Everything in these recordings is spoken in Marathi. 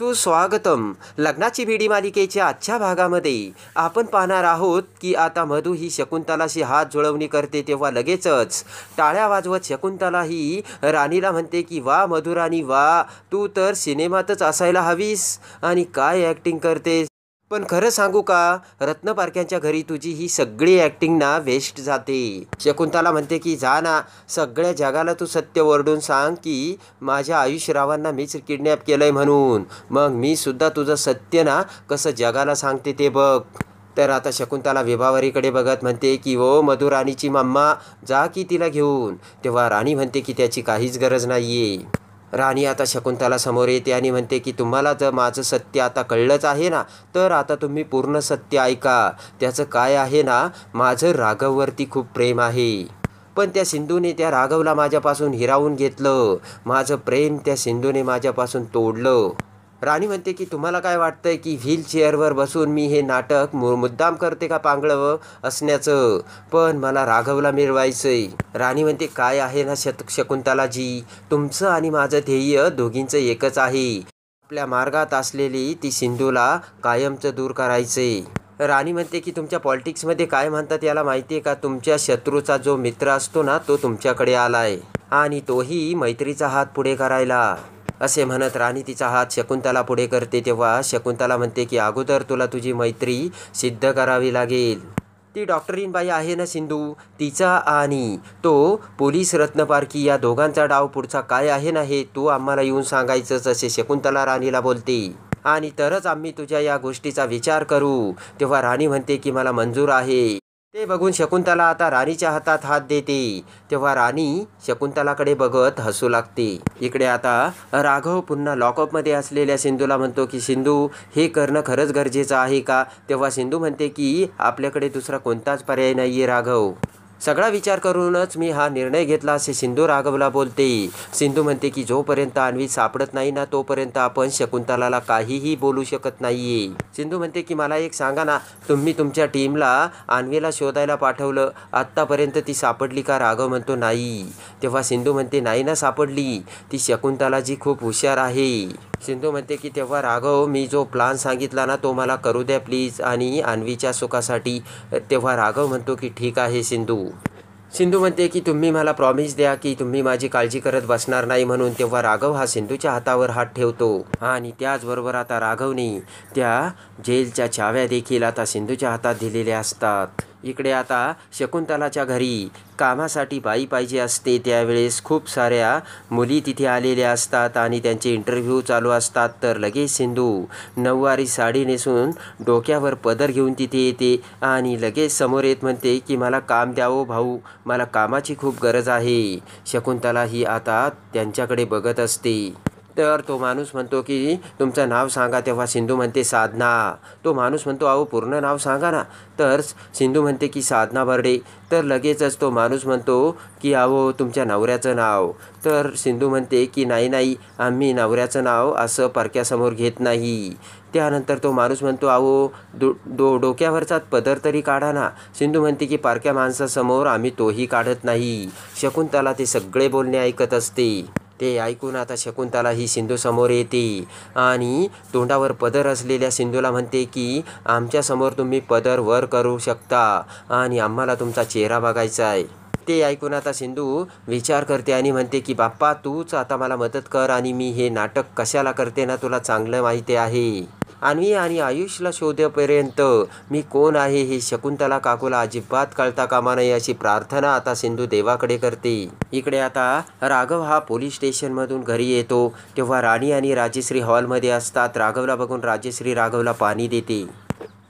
सुस्वागतम. लग्नाची भिडी मालिकेच्या आजच्या भागामध्ये आपण पाहणार आहोत की आता मधू ही शकुंतलाशी हात जुळवणी करते तेव्हा लगेचच टाळ्या वाजवत शकुंतला ही राणीला म्हणते की वा मधुराणी वा, तू तर सिनेमातच असायला हवीस आणि काय ॲक्टिंग करतेस. पण खरं सांगू का, रत्नपारख्यांच्या घरी तुझी ही सगळी ॲक्टिंग ना वेस्ट जाते. शकुंतला म्हणते की जा ना, सगळ्या जगाला तू सत्य ओरडून सांग की माझ्या आयुष्यरावांना मीच किडनॅप केलंय म्हणून, मग मी सुद्धा तुझं सत्य ना कसं जगाला सांगते ते बघ. तर आता शकुंतला विभावरीकडे बघत म्हणते की ओ मधुराणीची मम्मा, जा की तिला घेऊन. तेव्हा राणी म्हणते की त्याची काहीच गरज नाहीये. राणी आता शकुंतला समोर येते आणि म्हणते की तुम्हाला जर माझं सत्य आता कळलंच आहे ना, तर आता तुम्ही पूर्ण सत्य ऐका. त्याचं काय आहे ना, माझं राघववरती खूप प्रेम आहे, पण त्या सिंधूने त्या राघवला माझ्यापासून हिरावून घेतलं. माझं प्रेम त्या सिंधूने माझ्यापासून तोडलं. राणी म्हणते की तुम्हाला काय वाटतंय की व्हीलचेअरवर बसून मी हे नाटक मुद्दाम करते का पांगळं असण्याचं, पण मला राघवला मिळवायचंय. राणी म्हणते काय आहे ना शकुंतलाजी, तुमचं आणि माझं ध्येय दोघींचं एकच आहे. आपल्या मार्गात असलेली ती सिंधूला कायमचं दूर करायचंय. राणी म्हणते की तुमच्या पॉलिटिक्समध्ये काय म्हणतात याला माहिती आहे का, तुमच्या शत्रूचा जो मित्र असतो ना तो तुमच्याकडे आलाय आणि तोही मैत्रीचा हात पुढे करायला. असे म्हणत राणी तिचा हात शकुंतला पुढे करते. तेव्हा शकुंतला म्हणते की अगोदर तुला तुझी मैत्री सिद्ध करावी लागेल. ती डॉक्टरीन बाई आहे ना सिंधू, तिचा आणि तो पोलीस रत्नपारखी या दोघांचा डाव पुढचा काय आहे ना हे तू आम्हाला येऊन सांगायचंच, असे शकुंतला राणीला बोलते. आणि तरच आम्ही तुझ्या या गोष्टीचा विचार करू. तेव्हा राणी म्हणते की मला मंजूर आहे. ते बघून शकुंतला आता राणीच्या हातात हात देते. तेव्हा राणी शकुंतलाकडे बघत हसू लागते. इकडे आता राघव पुन्हा लॉकअपमध्ये असलेल्या सिंधूला म्हणतो की सिंधू, हे करणं खरंच गरजेचं आहे का. तेव्हा सिंधू म्हणते की आपल्याकडे दुसरा कोणताच पर्याय नाही आहे राघव, सगळा विचार करूनच मी हा निर्णय घेतला, असे सिंधू राघवला बोलते. सिंधू म्हणते की जोपर्यंत अन्वी सापडत नाही ना तोपर्यंत आपण शकुंतलाला काहीही बोलू शकत नाहीये. सिंधू म्हणते की मला एक सांगा ना, तुम्ही तुमच्या टीमला अन्वीला शोधायला पाठवलं, आत्तापर्यंत ती सापडली का. राघव म्हणतो नाही. तेव्हा सिंधू म्हणते नाही ना सापडली, ती शकुंतलाजी खूप हुशार आहे. सिंधू म्हणते की तेव्हा राघव, मी जो प्लान सांगितला ना तो मला करू द्या प्लीज, आणि अन्वीच्या सुखासाठी. तेव्हा राघव म्हणतो की ठीक आहे सिंधू. सिंधू म्हणते की तुम्ही मला प्रॉमिस द्या की तुम्ही माझी काळजी करत बसणार नाही म्हणून. तेव्हा राघव हा सिंधूच्या हातावर हात ठेवतो आणि त्याचबरोबर आता राघवने त्या जेलच्या चाव्या देखील आता सिंधूच्या हातात दिलेल्या असतात. इकडे आता शकुंतलाच्या घरी कामासाठी बाई पाहिजे असते. त्यावेळेस खूप साऱ्या मुली तिथे आलेल्या असतात आणि त्यांचे इंटरव्ह्यू चालू असतात. तर लगेच सिंधू नऊवारी साडी नेसून डोक्यावर पदर घेऊन तिथे येते आणि लगेच समोर येत म्हणते की मला काम द्यावं भाऊ, मला कामाची खूप गरज आहे. शकुंतला ही आता त्यांच्याकडे बघत असते. तर तो माणूस म्हणतो की तुमचं नाव सांगा. तेव्हा सिंधू म्हणते साधना. तो माणूस म्हणतो अहो पूर्ण नाव सांगा ना. तर सिंधू म्हणते की साधना बर्डे. तर लगेचच तो माणूस म्हणतो की अहो तुमच्या नवऱ्याचं नाव. तर सिंधू म्हणते की नाही, आम्ही नवऱ्याचं नाव असं परक्यासमोर घेत नाही. त्यानंतर तो माणूस म्हणतो अहो डोक्यावरचा पदर तरी काढा ना. सिंधू म्हणते की परक्या माणसासमोर आम्ही तोही काढत नाही. शकुंतला ते सगळे बोलणे ऐकत असते. ते ऐकून आता शकुंतला ही सिंधू समोर येते आणि तोंडावर पदर असलेल्या सिंधूला म्हणते की आमच्यासमोर तुम्ही पदर वर करू शकता आणि आम्हाला तुमचा चेहरा बघायचा आहे. ते ऐकून आता सिंधू विचार करते आणि म्हणते की बाप्पा तूच आता मला मदत कर, आणि मी हे नाटक कशाला करते ना तुला चांगलं माहिती आहे. अन्वी आणि आयुषला शोधेपर्यंत मी कोण आहे हे शकुंतला काकूला अजिबात कळता कामा नये, अशी प्रार्थना आता सिंधू देवाकडे करते. इकडे आता राघव हा पोलीस स्टेशनमधून घरी येतो. तेव्हा राणी आणि राजेश्री हॉलमध्ये असतात. राघवला बघून राजेश्री राघवला पाणी देते.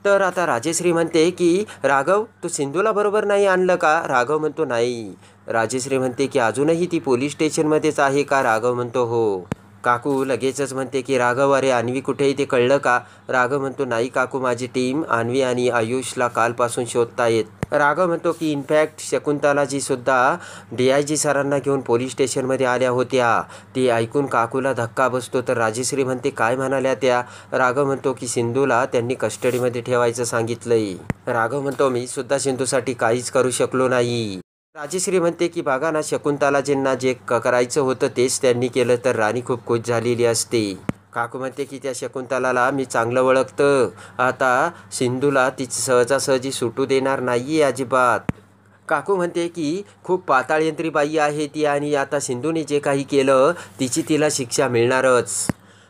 तर आता राजेश्री म्हणते की राघव, तू सिंधूला बरोबर नाही आणलं का. राघव म्हणतो नाही. राजेश्री म्हणते की अजूनही ती पोलीस स्टेशनमध्येच आहे का. राघव म्हणतो हो. काकू लगेचच म्हणते की राघव, अरे अन्वी कुठेही ते कळलं का. राघव म्हणतो नाही काकू, माझी टीम अन्वी आणि आयुषला कालपासून शोधतायत. राघव म्हणतो की इनफॅक्ट शकुंतलाजी सुद्धा DIG सरांना घेऊन पोलीस स्टेशनमध्ये आल्या होत्या. ते ऐकून काकूला धक्का बसतो. तर राजेश्री म्हणते काय म्हणाल्या त्या. राघव म्हणतो की सिंधूला त्यांनी कस्टडीमध्ये ठेवायचं सांगितलंय. राघव म्हणतो मी सुद्धा सिंधूसाठी काहीच करू शकलो नाही. राजेश्री म्हणते की बघा ना, शकुंतलाजींना जे करायचं होतं तेच त्यांनी केलं. तर राणी खूप खुश झालेली असते. काकू म्हणते की त्या शकुंतलाला मी चांगलं ओळखतं. आता सिंधूला ती सहजासहजी सुटू देणार नाही आहे अजिबात. काकू म्हणते की खूप पाताळयंत्री बाई आहे ती आणि आता सिंधूने जे काही केलं तिची तिला शिक्षा मिळणारच.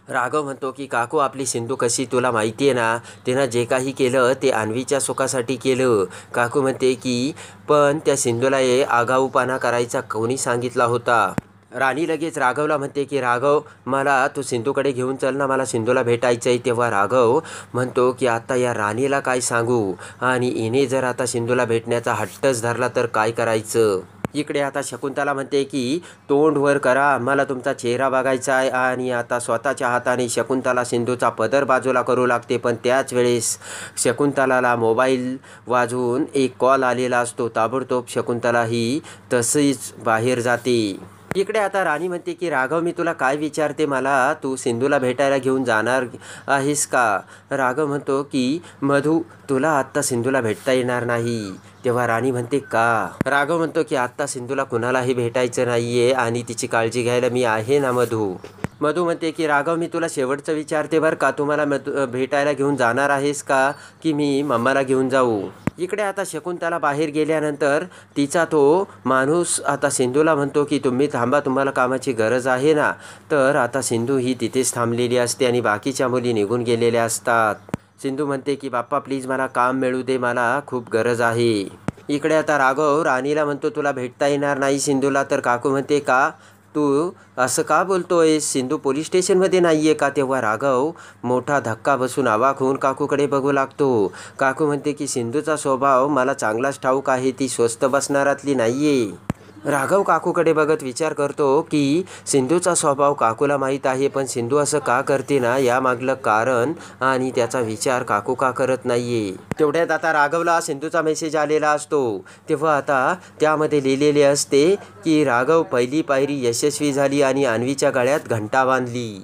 राघव म्हणतो की काकू आपली सिंधू कशी तुला माहिती आहे ना, तिनं जे काही केलं ते अन्वीच्या सुखासाठी केलं. काकू म्हणते की पण त्या सिंधूला हे आगाऊपणा करायचा कोणी सांगितला होता. राणी लगेच राघवला म्हणते की राघव मला तू सिंधूकडे घेऊन चल ना, मला सिंधूला भेटायचं आहे. तेव्हा राघव म्हणतो की आता या राणीला काय सांगू आणि हिने जर आता सिंधूला भेटण्याचा हट्टच धरला तर काय करायचं. इकडे आता शकुंतला म्हणते की तोंड वर करा, मला तुमचा चेहरा बघायचा आहे. आणि आता स्वतःच्या हाताने शकुंतला सिंधूचा पदर बाजूला करू लागते. पण त्याच वेळेस शकुंतलाला मोबाईल वाजवून एक कॉल आलेला असतो. ताबडतोब शकुंतला ही तशीच बाहेर जाते. इकडे आता राणी म्हणते की राघव मी तुला काय विचारते, मला तू सिंधूला भेटायला घेऊन जाणार आहेस का. राघव म्हणतो की मधू तुला आत्ता सिंधूला भेटता येणार नाही. तेव्हा राणी म्हणते का. राघव म्हणतो की आत्ता सिंधूला कुणालाही भेटायचं नाही आहे आणि तिची काळजी घ्यायला मी आहे ना मधू. मधू म्हणते की राघव मी तुला शेवटचं विचारते बरं का, तुम्हाला भेटायला घेऊन जाणार आहेस का की मी मम्माला घेऊन जाऊ. इकडे आता शकुंतला बाहेर गेल्यानंतर तिचा तो माणूस आता सिंधूला म्हणतो की तुम्ही थांबा, तुम्हाला कामाची गरज आहे ना. तर आता सिंधू ही तिथेच थांबलेली असते आणि बाकीच्या मुली निघून गेलेल्या असतात. सिंधू म्हणते की बाप्पा प्लीज मला काम मिळू दे, मला खूप गरज आहे. इकडे आता राघव राणीला म्हणतो तुला भेटता येणार नाही सिंधूला. तर काकू म्हणते का तू असं का बोलतोय, सिंधू पोलीस स्टेशनमध्ये नाही आहे का. तेव्हा राघव मोठा धक्का बसून अवाक होऊन काकूकडे बघू लागतो. काकू म्हणते की सिंधूचा स्वभाव मला चांगलाच ठाऊक आहे, ती स्वस्त बसणारातली नाही आहे. राघव काकूकडे बघत विचार करतो की सिंधूचा स्वभाव काकूला माहीत आहे, पण सिंधू असं का करते ना यामागलं कारण आणि त्याचा विचार काकू का करत नाही आहे. तेवढ्यात आता राघवला सिंधूचा मेसेज आलेला असतो. तेव्हा आता त्यामध्ये लिहिलेले असते की राघव पहिली पायरी यशस्वी झाली आणि अन्वीच्या गळ्यात घंटा बांधली.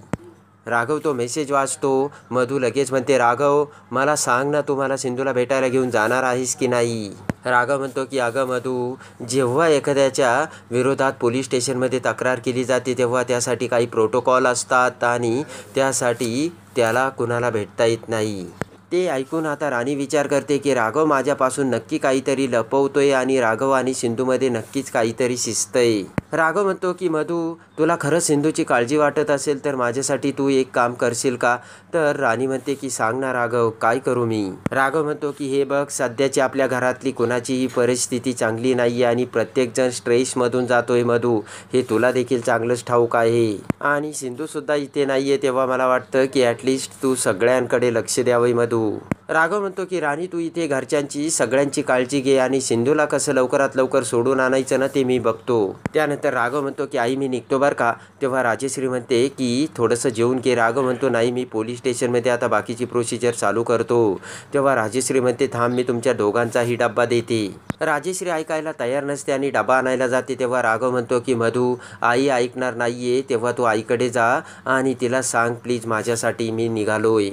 राघव तो मेसेज वाचतो. मधू लगेच म्हणते राघव मला सांग ना, तू मला सिंधूला भेटायला घेऊन जाणार आहेस की नाही. राघव म्हणतो की अगं मधू जेव्हा एखाद्याच्या विरोधात पोलीस स्टेशनमध्ये तक्रार केली जाते तेव्हा त्यासाठी काही प्रोटोकॉल असतात आणि त्यासाठी त्याला कुणाला भेटता येत नाही. ते ऐकून आता राणी विचार करते की राघव माझ्यापासून नक्की काहीतरी लपवतोय आणि राघव आणि सिंधूमध्ये नक्कीच काहीतरी शिजतंय. राघव म्हणतो की मधू तुला खरंच सिंधूची काळजी वाटत असेल तर माझ्यासाठी तू एक काम करशील का. तर राणी म्हणते की सांग ना राघव काय करू मी. राघव म्हणतो की हे बघ सध्याची आपल्या घरातली कुणाचीही परिस्थिती चांगली नाही आणि प्रत्येकजण स्ट्रेसमधून जातोय मधू, हे तुला देखील चांगलंच ठाऊक आहे आणि सिंधूसुद्धा इथे नाही आहे. तेव्हा मला वाटतं की ॲटलिस्ट तू सगळ्यांकडे लक्ष द्यावं मधू. राघव म्हणतो की राणी तू इथे घरच्यांची सगळ्यांची काळजी घे आणि सिंधूला कसं लवकरात लवकर सोडून आणायचं ना ते मी बघतो. त्यानंतर राघव म्हणतो की आई मी निघतो बरं का. तेव्हा राजेश्री म्हणते की थोडंसं जेवून घे. राघव म्हणतो नाही मी पोलीस स्टेशनमध्ये आता बाकीची प्रोसिजर चालू करतो. तेव्हा राजेश्री म्हणते थांब मी तुमच्या दोघांचाही डब्बा देते. राजेश्री ऐकायला तयार नसते आणि डबा आणायला जाते. तेव्हा राघव म्हणतो की मधू आई ऐकणार नाहीये, तेव्हा तू आईकडे जा आणि तिला सांग प्लीज माझ्यासाठी मी निघालोय.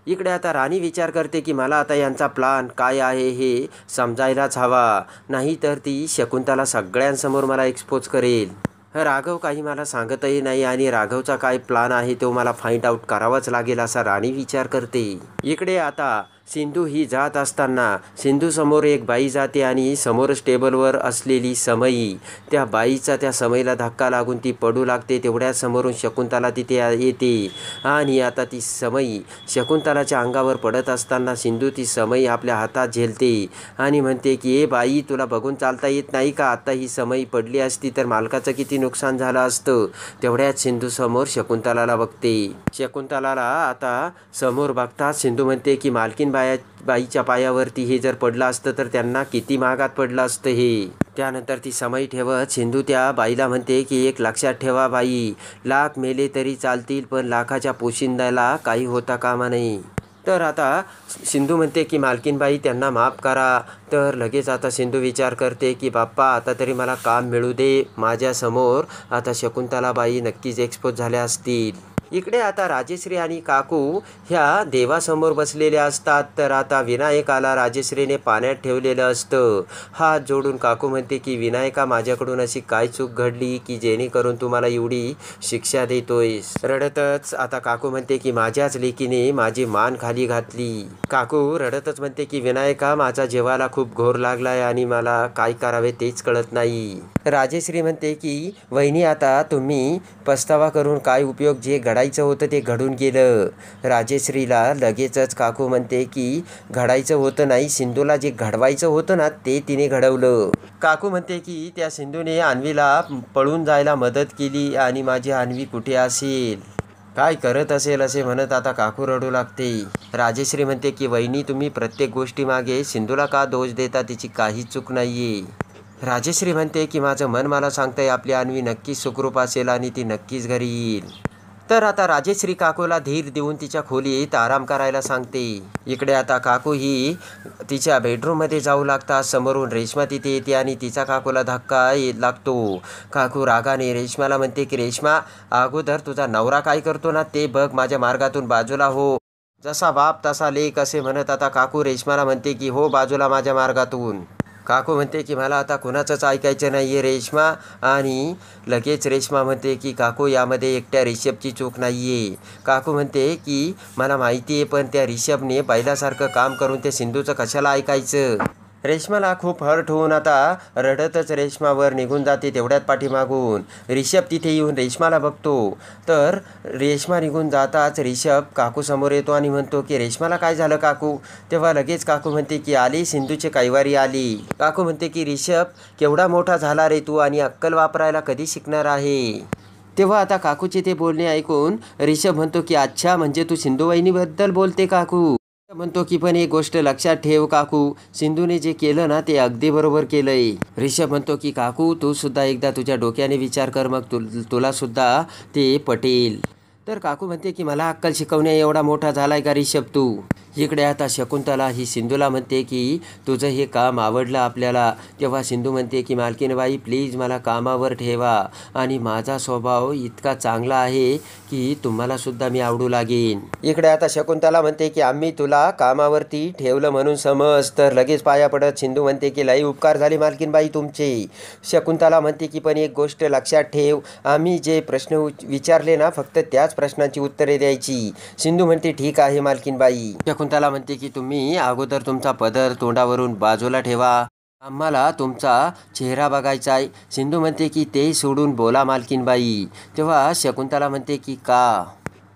इकडे आता राणी विचार करते की मला आता यांचा प्लान काय आहे हे समजायलाच हवा, नाही तर ती शकुंतला सगळ्यांसमोर मला एक्सपोज करेल. राघव काही मला सांगतही नाही आणि राघवचा काय प्लान आहे तो मला फाइंड आउट करावाच लागेल असा राणी विचार करते. इकडे आता सिंधू ही जात असताना सिंधूसमोर एक बाई जाते आणि समोरच टेबलवर असलेली समई, त्या बाईचा त्या समईला धक्का लागून ती पडू लागते. तेवढ्या समोरून शकुंतला तिथे येते आणि आता ती समई शकुंतलाच्या अंगावर पडत असताना सिंधू ती समई आपल्या हातात झेलते आणि म्हणते की ए बाई तुला बघून चालता येत नाही का, आता ही समई पडली असती तर मालकाचं किती नुकसान झालं असतं. तेवढ्यात सिंधू समोर शकुंतलाला बघते. शकुंतलाला आता समोर बघताच सिंधू म्हणते की मालकीन बाईच्या पायावरती हे जर पडलं असतं तर त्यांना किती महागात पडलं असतं हे. त्यानंतर ती समई ठेवत सिंधू त्या बाईला म्हणते की एक लक्षात ठेवा बाई, लाख मेले तरी चालतील पण लाखाच्या पोशिंद्याला काही होता कामा नये. तर आता सिंधू म्हणते की मालकीनबाई त्यांना माफ करा. तर लगेच आता सिंधू विचार करते की बाप्पा आता तरी मला काम मिळू दे, माझ्यासमोर आता शकुंतलाबाई नक्कीच एक्सपोज झाल्या असतील. इकडे आता राजेश्री आणि काकू ह्या देवासमोर बसलेल्या असतात. तर आता विनायकाला राजेश्रीने पाण्यात ठेवलेलं असतं. हात जोडून काकू म्हणते की विनायका, माझ्याकडून अशी काय चूक घडली की जेणेकरून तुम्हाला एवढी शिक्षा देतोयस. रडतच आता काकू म्हणते की माझ्याच लेकीने माझी मान खाली घातली. काकू रडतच म्हणते की विनायका, माझा जीवाला खूप घोर लागलाय आणि मला काय करावे तेच कळत नाही. राजेश्री म्हणते की वहिनी, आता तुम्ही पस्तावा करून काय उपयोग, जे घडायचं होतं ते घडून गेलं. राजेश्रीला लगेचच काकू म्हणते की घडायचं होतं नाही, सिंधूला जे घडवायचं होतं ना ते तिने घडवलं. काकू म्हणते की त्या सिंधूने अन्वीला पळून जायला मदत केली आणि माझी अन्वी कुठे असेल, काय करत असेल असे म्हणत आता काकू रडू लागते. राजेश्री म्हणते की वहिनी, तुम्ही प्रत्येक गोष्टीमागे सिंधूला का दोष देता, तिची काही चूक नाहीये. राजेश्री म्हणते की माझं मन मला सांगतंय आपली अन्वी नक्कीच सुखरूप असेल आणि ती नक्कीच घरी येईल. तर आता राजेश्री काकूला धीर देऊन तिच्या खोलीत आराम करायला सांगते. इकडे आता काकू ही तिच्या बेडरूममध्ये जाऊ लागतात. समोरून रेश्मा तिथे येते आणि तिचा काकूला धक्का लागतो. काकू रागाने रेश्माला म्हणते की रेश्मा, अगोदर तुझा नवरा काय करतो ना ते बघ, माझ्या मार्गातून बाजूला हो. जसा बाप तसा लेक असे म्हणत आता काकू रेश्माला म्हणते की हो बाजूला माझ्या मार्गातून. काकू म्हणते की मला आता कुणाचंच ऐकायचं नाही आहे रेश्मा. आणि लगेच रेश्मा म्हणते की काकू, यामध्ये एकट्या रिषभची चूक नाही आहे. काकू म्हणते की मला माहिती आहे, पण त्या रिषभने बैलासारखं काम करून ते सिंधूचं कशाला ऐकायचं. रेश्माला खूप हर्ट होऊन आता रडतच रेश्मावर निघून जाते. तेवढ्यात पाठीमागून रिषभ तिथे येऊन रेश्माला बघतो. तर रेश्मा निघून जाताच रिषभ काकूसमोर येतो आणि म्हणतो की रेश्माला काय झालं काकू. तेव्हा लगेच काकू म्हणते की आली सिंधूची कैवारी आली. काकू म्हणते की रिषभ, केवढा मोठा झाला रे तू आणि अक्कल वापरायला कधी शिकणार आहे. तेव्हा आता काकूचे ते बोलणे ऐकून रिषभ म्हणतो की अच्छा, म्हणजे तू सिंधू वहिनीबद्दल बोलते काकू. म्हणतो की पण एक गोष्ट लक्षात ठेव काकू, सिंधूने जे केलं ना ते अगदी बरोबर केलंय. रिषभ म्हणतो की काकू, तू सुद्धा एकदा तुझ्या डोक्याने विचार कर, मग तुला सुद्धा ते पटेल. तर काकू म्हणते की मला अक्कल शिकवण्या एवढा मोठा झालाय का रिषभ तू. इकडे आता शकुंतला ही सिंधूला म्हणते की तुझं हे काम आवडलं आपल्याला. तेव्हा सिंधू म्हणते की मालकीनबाई, प्लीज मला कामावर ठेवा आणि माझा स्वभाव इतका चांगला आहे की तुम्हाला सुद्धा मी आवडू लागेन. इकडे आता शकुंतला म्हणते की आम्ही तुला कामावरती ठेवलं म्हणून समज. तर लगेच पाया पडत सिंधू म्हणते की लई उपकार झाले मालकीनबाई तुमचे. शकुंतला म्हणते की पण एक गोष्ट लक्षात ठेव, आम्ही जे प्रश्न विचारले ना फक्त त्याच प्रश्नांची उत्तरे द्यायची. सिंधू म्हणते ठीक आहे मालकीनबाई. शकुंतला म्हणते की तुम्ही अगोदर तुमचा पदर तोंडावरून बाजूला ठेवा, आम्हाला तुमचा चेहरा बघायचा आहे. सिंधू म्हणते की ते सोडून बोला मालकीनबाई. तेव्हा शकुंतला म्हणते की का.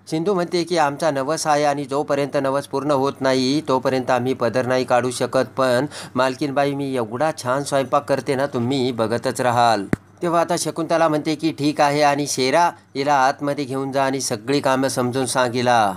सिंधू म्हणते की आमचा नवस आहे आणि जोपर्यंत नवस पूर्ण होत नाही तोपर्यंत आम्ही पदर नाही काढू शकत. पण मालकीनबाई, मी एवढा छान स्वयंपाक करते ना, तुम्ही बघतच राहाल. तेव्हा आता शकुंतला म्हणते की ठीक आहे, आणि शेरा हिला आतमध्ये घेऊन जा आणि सगळी कामं समजून सांग हिला.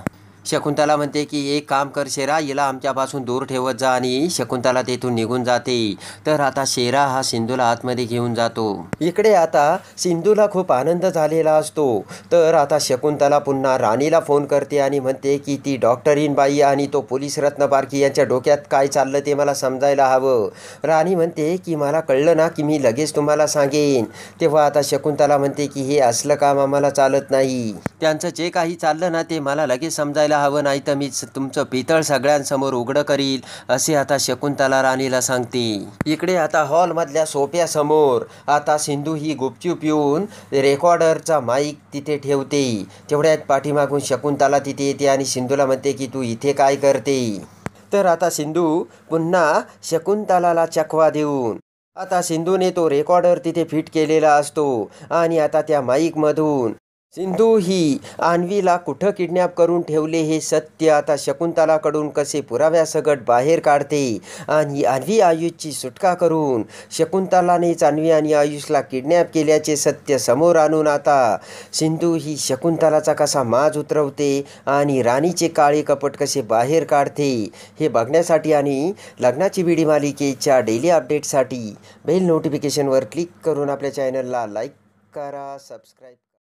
शकुंतला म्हणते की एक काम कर शेरा, हिला आमच्यापासून दूर ठेवत जा. आणि शकुंतला तेथून निघून जाते. तर आता शेरा हा सिंधूला आतमध्ये घेऊन जातो. इकडे आता सिंधूला खूप आनंद झालेला असतो. तर आता शकुंतला पुन्हा राणीला फोन करते आणि म्हणते की ती डॉक्टरीन बाई आणि तो पोलीस रत्न बारकी यांच्या डोक्यात काय चाललं ते मला समजायला हवं. राणी म्हणते की मला कळलं ना की मी लगेच तुम्हाला सांगेन. तेव्हा आता शकुंतला म्हणते की हे असलं काम आम्हाला चालत नाही, त्यांचं जे काही चाललं ना ते मला लगेच समजायला हवं, नाही तर मी तुमचं पितळ सगळ्यांसमोर उघडं करील, असे आता शकुंतला राणीला सांगते. इकडे आता हॉलमधल्या सोफ्यासमोर आता सिंधू ही गुपचूप येऊन रेकॉर्डरचा माईक तिथे ठेवते. तेवढ्यात पाठीमागून शकुंतला तिथे येते आणि सिंधूला म्हणते की तू इथे काय करते. तर आता सिंधू पुन्हा शकुंतलाला चकवा देऊन आता सिंधूने तो रेकॉर्डर तिथे फिट केलेला असतो आणि आता त्या माईकमधून सिंधू ही अन्वीला कुठं किडनॅप करून ठेवले हे सत्य आता शकुंतलाकडून कसे पुराव्यासकट बाहेर काढते आणि अन्वी आयुषची सुटका करून शकुंतलानेच अन्वी आणि आयुषला किडनॅप केल्याचे सत्य समोर आणून आता सिंधू ही शकुंतलाचा कसा माज उतरवते आणि राणीचे काळे कपट कसे बाहेर काढते हे बघण्यासाठी आणि लग्नाची बीडी मालिकेच्या डेली अपडेटसाठी बेल नोटिफिकेशनवर क्लिक करून आपल्या चॅनलला लाईक करा, सबस्क्राईब